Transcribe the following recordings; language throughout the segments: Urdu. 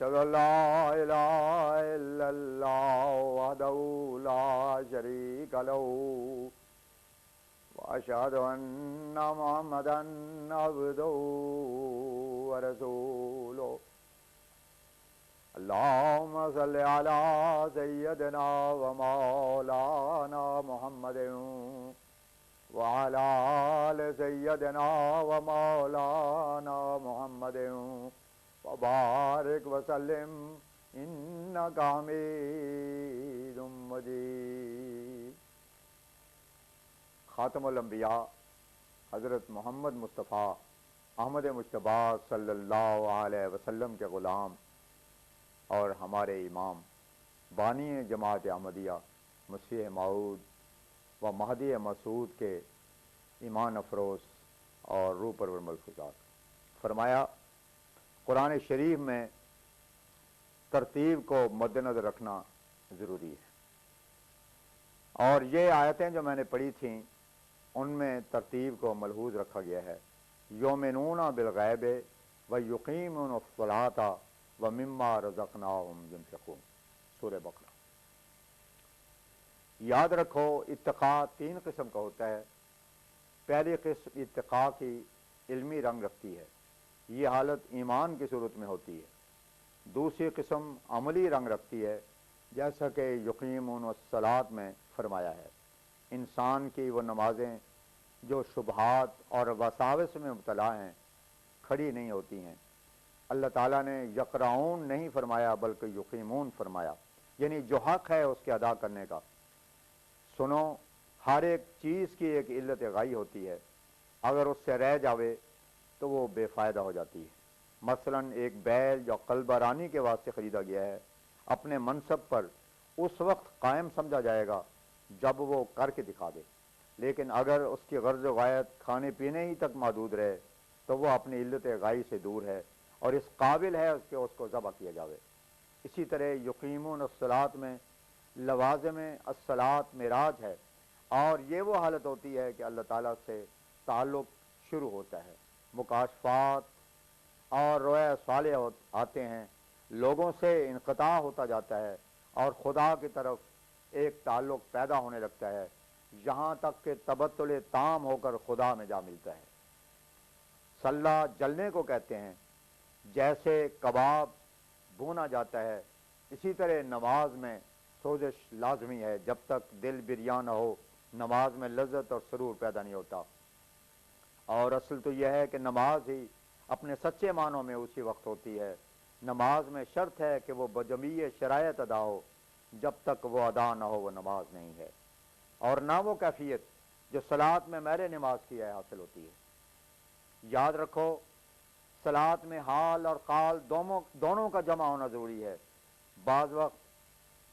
أشهد أن لا إله إلا الله وحده لا شريك له وأشهد أن محمدا عبده ورسوله اللهم صل على سيدنا ومولانا محمد وعلى آل سيدنا ومولانا محمد وبارك وسلم إنك حميد مجيد. خاتم الانبیاء حضرت محمد مصطفیٰ احمد مجتبیٰ صلی اللہ علیہ وسلم کے غلام اور ہمارے امام بانی جماعت احمدیہ مسیح موعود و مہدی مسعود کے ایمان افروز اور روح پرور ملفوظات. فرمایا قرآن شریف میں ترتیب کو مد نظر رکھنا ضروری ہے، اور یہ آیتیں جو میں نے پڑھی تھیں ان میں ترتیب کو ملحوظ رکھا گیا ہے. یؤمنون بالغیب و یقیمون الصلاۃ و مما رزقناہم ینفقون، سورہ بقرہ. یاد رکھو اتقاء 3 قسم کا ہوتا ہے. پہلی قسم اتقاء کی علمی رنگ رکھتی ہے، یہ حالت ایمان کی صورت میں ہوتی ہے. دوسری قسم عملی رنگ رکھتی ہے، جیسا کہ یقیمون الصلاۃ میں فرمایا ہے. انسان کی وہ نمازیں جو شبہات اور وساوس میں مبتلا ہیں کھڑی نہیں ہوتی ہیں. اللہ تعالیٰ نے یقرعون نہیں فرمایا بلکہ یقیمون فرمایا، یعنی جو حق ہے اس کے ادا کرنے کا. سنو، ہر ایک چیز کی ایک علت غائی ہوتی ہے، اگر اس سے رہ جاوے تو وہ بے فائدہ ہو جاتی ہے. مثلا ایک بیل جو قلب رانی کے واسطے خریدا گیا ہے اپنے منصب پر اس وقت قائم سمجھا جائے گا جب وہ کر کے دکھا دے، لیکن اگر اس کی غرض و غایت کھانے پینے ہی تک محدود رہے تو وہ اپنی علت غائی سے دور ہے اور اس قابل ہے کہ اس کو ذبح کیا جاوے. اسی طرح یقیمون الصلاۃ میں لوازم الصلاۃ معراج ہے، اور یہ وہ حالت ہوتی ہے کہ اللہ تعالیٰ سے تعلق شروع ہوتا ہے، مکاشفات اور رویا صالح آتے ہیں، لوگوں سے انقطاع ہوتا جاتا ہے اور خدا کی طرف ایک تعلق پیدا ہونے لگتا ہے، یہاں تک کہ تبتل تام ہو کر خدا میں جا ملتا ہے. صلہ جلنے کو کہتے ہیں. جیسے کباب بھونا جاتا ہے اسی طرح نماز میں سوزش لازمی ہے. جب تک دل بریان نہ ہو نماز میں لذت اور سرور پیدا نہیں ہوتا. اور اصل تو یہ ہے کہ نماز ہی اپنے سچے معنوں میں اسی وقت ہوتی ہے. نماز میں شرط ہے کہ وہ بجمیع شرائط ادا ہو، جب تک وہ ادا نہ ہو وہ نماز نہیں ہے. اور نہ وہ کیفیت جو صلاۃ میں میرے نماز کی ہے حاصل ہوتی ہے. یاد رکھو صلاۃ میں حال اور قال دونوں کا جمع ہونا ضروری ہے. بعض وقت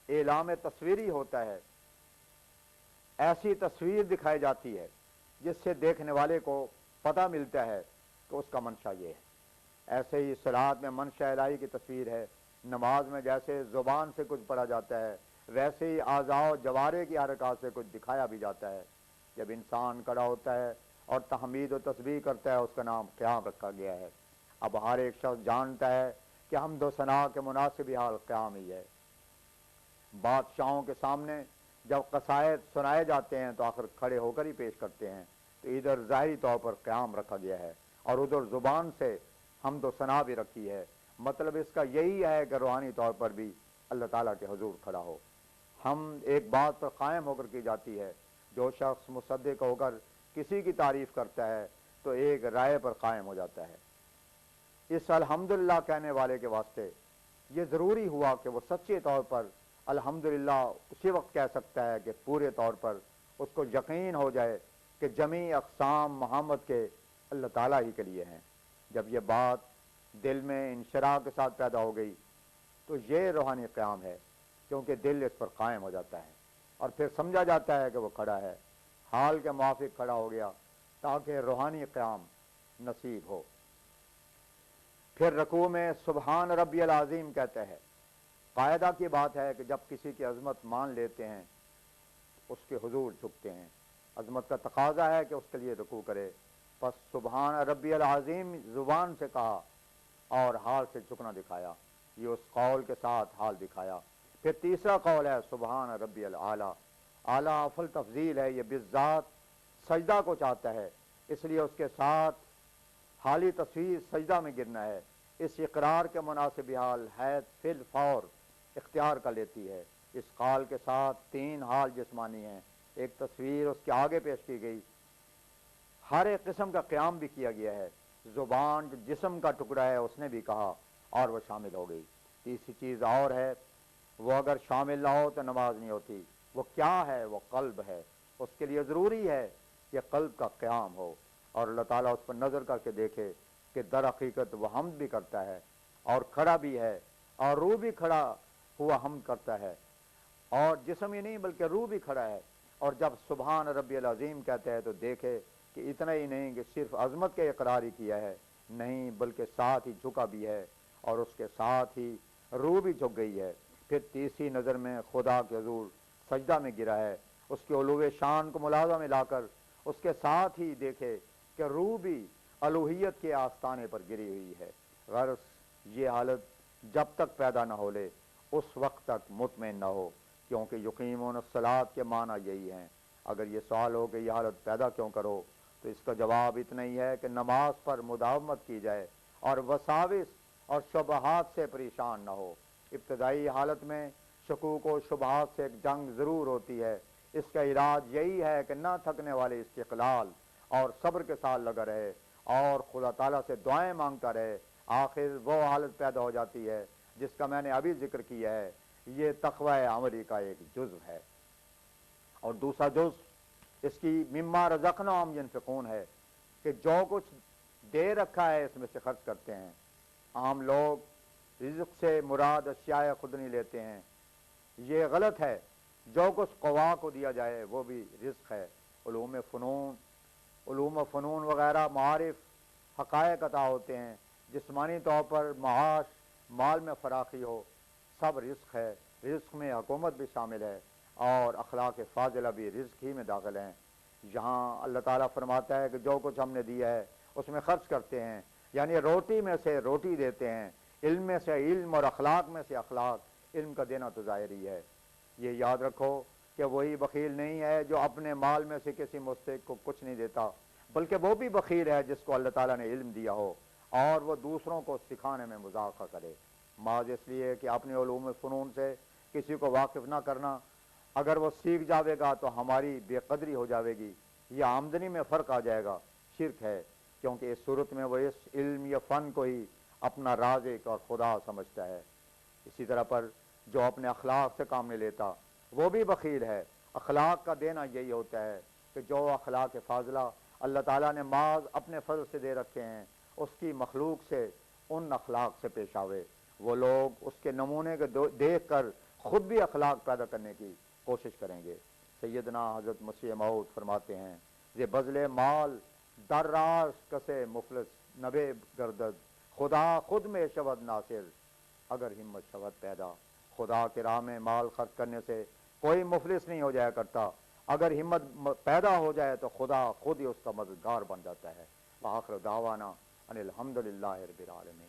اعلام تصویری ہوتا ہے، ایسی تصویر دکھائی جاتی ہے جس سے دیکھنے والے کو پتہ ملتا ہے کہ اس کا منشا یہ ہے. ایسے ہی صلاۃ میں منشا الہی کی تصویر ہے. نماز میں جیسے زبان سے کچھ پڑھا جاتا ہے ویسے ہی اعضاء و جوارح کی حرکات سے کچھ دکھایا بھی جاتا ہے. جب انسان کھڑا ہوتا ہے اور تحمید و تسبیح کرتا ہے اس کا نام قیام رکھا گیا ہے. اب ہر ایک شخص جانتا ہے کہ حمد و ثنا کے مناسب حال قیام ہی ہے. بادشاہوں کے سامنے جب قصائد سنائے جاتے ہیں تو آخر کھڑے ہو کر ہی پیش کرتے ہیں، تو ادھر ظاہری طور پر قیام رکھا گیا ہے اور ادھر زبان سے حمد و ثنا بھی رکھی ہے. مطلب اس کا یہی ہے کہ روحانی طور پر بھی اللہ تعالیٰ کے حضور کھڑا ہو. ہم ایک بات پر قائم ہو کر کی جاتی ہے، جو شخص مصدق ہو کر کسی کی تعریف کرتا ہے تو ایک رائے پر قائم ہو جاتا ہے. اس الحمدللہ کہنے والے کے واسطے یہ ضروری ہوا کہ وہ سچے طور پر الحمدللہ اسی وقت کہہ سکتا ہے کہ پورے طور پر اس کو یقین ہو جائے کہ جمیع اقسام محمد کے اللہ تعالیٰ ہی کے لیے ہیں. جب یہ بات دل میں انشراح کے ساتھ پیدا ہو گئی تو یہ روحانی قیام ہے، کیونکہ دل اس پر قائم ہو جاتا ہے اور پھر سمجھا جاتا ہے کہ وہ کھڑا ہے، حال کے موافق کھڑا ہو گیا تاکہ روحانی قیام نصیب ہو. پھر رکوع میں سبحان ربی العظیم کہتے ہیں. قاعدہ کی بات ہے کہ جب کسی کی عظمت مان لیتے ہیں اس کے حضور جھکتے ہیں. عظمت کا تقاضا ہے کہ اس کے لیے رکوع کرے، پس سبحان ربی العظیم زبان سے کہا اور حال سے جھکنا دکھایا. یہ اس قول کے ساتھ حال دکھایا۔ پھر تیسرا قول ہے سبحان ربی العلیٰ، اعلیٰ افل تفضیل ہے، یہ بالذات سجدہ کو چاہتا ہے، اس لیے اس کے ساتھ حالی تصویر سجدہ میں گرنا ہے۔ اس اقرار کے مناسب حال حیث فی الفور اختیار کر لیتی ہے۔ اس قال کے ساتھ تین حال جسمانی ہیں، ایک تصویر اس کے آگے پیش کی گئی، ہر ایک قسم کا قیام بھی کیا گیا ہے، زبان جو جسم کا ٹکڑا ہے اس نے بھی کہا اور وہ شامل ہو گئی۔ تیسری چیز اور ہے، وہ اگر شامل نہ ہو تو نماز نہیں ہوتی۔ وہ کیا ہے؟ وہ قلب ہے۔ اس کے لیے ضروری ہے کہ قلب کا قیام ہو اور اللہ تعالیٰ اس پر نظر کر کے دیکھے کہ در حقیقت وہ حمد بھی کرتا ہے اور کھڑا بھی ہے اور روح بھی کھڑا ہوا حمد کرتا ہے، اور جسم ہی نہیں بلکہ روح بھی کھڑا ہے۔ اور جب سبحان ربی العظیم کہتے ہیں تو دیکھے کہ اتنا ہی نہیں کہ صرف عظمت کے اقرار ہی کیا ہے، نہیں بلکہ ساتھ ہی جھکا بھی ہے اور اس کے ساتھ ہی روح بھی جھک گئی ہے۔ پھر تیسری نظر میں خدا کے حضور سجدہ میں گرا ہے، اس کے علو شان کو ملاحظہ میں لا کر اس کے ساتھ ہی دیکھے کہ روح بھی الوہیت کے آستانے پر گری ہوئی ہے۔ غرض یہ حالت جب تک پیدا نہ ہو لے اس وقت تک مطمئن نہ ہو، کیونکہ یقیمون الصلاۃ کے معنی یہی ہیں۔ اگر یہ سوال ہو کہ یہ حالت پیدا کیوں کرو تو اس کا جواب اتنا ہی ہے کہ نماز پر مداومت کی جائے اور وساوس اور شبہات سے پریشان نہ ہو۔ ابتدائی حالت میں شکوک و شبہات سے ایک جنگ ضرور ہوتی ہے، اس کا علاج یہی ہے کہ نہ تھکنے والے استقلال اور صبر کے ساتھ لگا رہے اور خدا تعالیٰ سے دعائیں مانگتا رہے۔ آخر وہ حالت پیدا ہو جاتی ہے جس کا میں نے ابھی ذکر کیا ہے، یہ تقوی عملی کا ایک جزو ہے۔ اور دوسرا جز اس کی مما رزقناہم ینفقون ہے کہ جو کچھ دے رکھا ہے اس میں سے خرچ کرتے ہیں۔ عام لوگ رزق سے مراد اشیاء خود نہیں لیتے ہیں، یہ غلط ہے۔ جو کچھ قوا کو دیا جائے وہ بھی رزق ہے۔ علوم و فنون وغیرہ معارف حقائق عطا ہوتے ہیں، جسمانی طور پر معاش مال میں فراخی ہو، سب رزق ہے۔ رزق میں حکومت بھی شامل ہے اور اخلاق فاضلہ بھی رزق ہی میں داخل ہیں۔ جہاں اللہ تعالیٰ فرماتا ہے کہ جو کچھ ہم نے دیا ہے اس میں خرچ کرتے ہیں، یعنی روٹی میں سے روٹی دیتے ہیں، علم میں سے علم اور اخلاق میں سے اخلاق، علم کا دینا تو ظاہر ہی ہے۔ یہ یاد رکھو کہ وہی بخیل نہیں ہے جو اپنے مال میں سے کسی مستحق کو کچھ نہیں دیتا، بلکہ وہ بھی بخیل ہے جس کو اللہ تعالیٰ نے علم دیا ہو اور وہ دوسروں کو سکھانے میں مذاکرہ کرے، محض اس لیے کہ اپنے علوم فنون سے کسی کو واقف نہ کرنا۔ اگر وہ سیکھ جاوے گا تو ہماری بے قدری ہو جاوے گی یا آمدنی میں فرق آ جائے گا، شرک ہے، کیونکہ اس صورت میں وہ اس علم یا فن کو ہی اپنا رازق اور خدا سمجھتا ہے۔ اسی طرح پر جو اپنے اخلاق سے کام نہیں لیتا وہ بھی بخیل ہے۔ اخلاق کا دینا یہی ہوتا ہے کہ جو اخلاق فاضلہ اللہ تعالیٰ نے محض اپنے فضل سے دے رکھے ہیں اس کی مخلوق سے ان اخلاق سے پیش آوے۔ وہ لوگ اس کے نمونے کو دیکھ کر خود بھی اخلاق پیدا کرنے کی کوشش کریں گے۔ سیدنا حضرت مسیح موعود فرماتے ہیں، یہ بذل مال در راز کسے مفلس نبے گردد، خدا خود میں شود ناصر اگر ہمت شود پیدا۔ خدا کے راہ میں مال خرچ کرنے سے کوئی مفلس نہیں ہو جایا کرتا، اگر ہمت پیدا ہو جائے تو خدا خود ہی اس کا مددگار بن جاتا ہے۔ وآخر دعوانا ان الحمد للہ رب العالمین۔